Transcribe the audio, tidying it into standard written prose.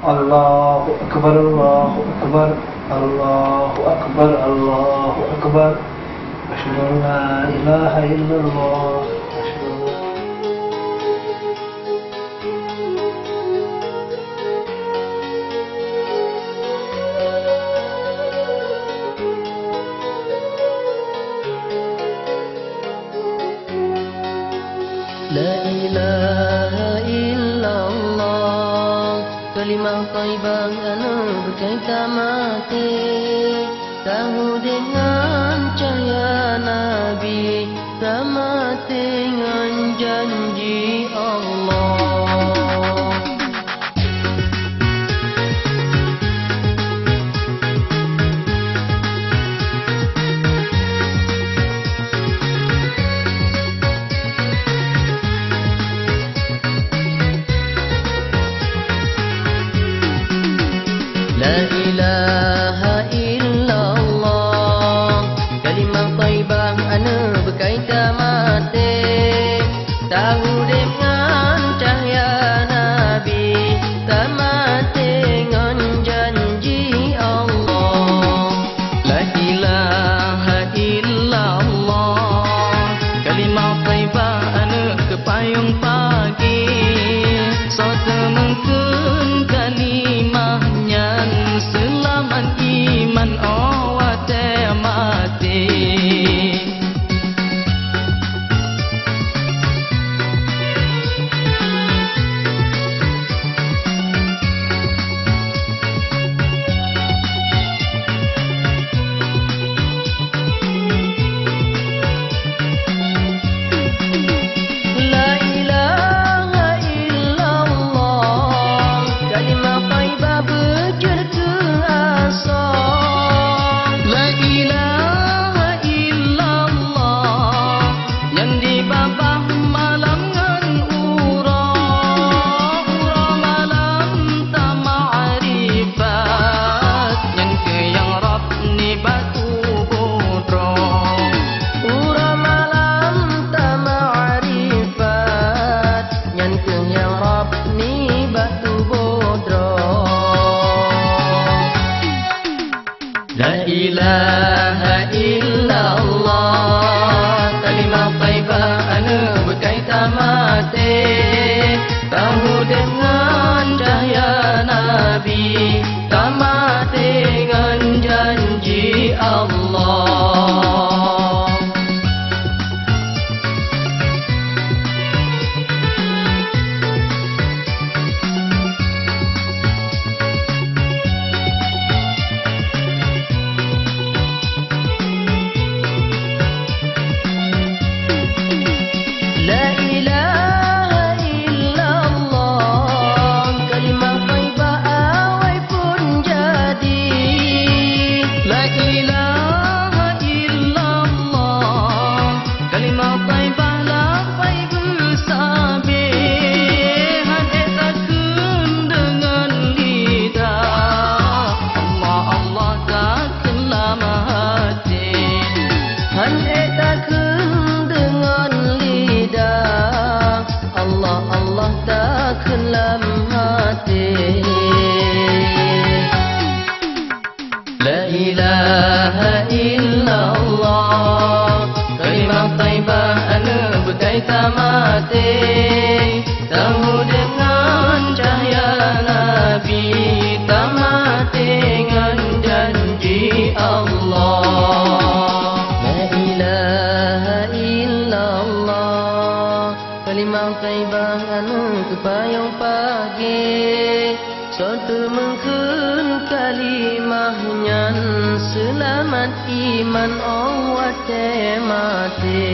Allahu Akbar, Allahu Akbar, Allahu Akbar, Allahu Akbar. Asyhadu an la ilaha illallah. La ilaha illallah, kalimah thayyibah anu berkaitan mati, tahu dengan cahaya Nabi, sama dengan janji Allah. La ilaha illallah, kalimah thayyibah anu berkaitan mati, tahu dengan cahaya Nabi, sama dengan janji Allah. La ilaha illallah, kalimah thayyibah anu kepayung pagi, soto mengkun kalimahnya selamat iman awat mati. La ilaha illallah, kalimah thayyibah berjur ke asal. La ilaha illallah, yang di babah malam ngan ura malam tak ma'rifat, yang ke yang Rab ni batu bodro. Ura malam tak ma'rifat, yang ke yang Rab ni batu bodro. La ilaha illallah, kalimah thayyibah anu berkaitan mati, tahu dengan cahaya Nabi, sama dengan janji Allah. La ilaha illallah, kalimah thayyibah awai pun jadi. La ilaha illallah, kalimah thayyibah lafai bersabih, hadis takun dengan lidah. Allah Allah takun lama hati, hadis takun dengan lidah. Allah Allah takkan lam hati. La ilaha illallah, kalimah thayyibah anu berkaitan mati, tahu dengan cahaya Nabi, sama dengan janji Allah. La ilaha illallah, kalimah thayyibah anu kepayung pagi, suatu mengkun kalimahnya selamat iman awat mati.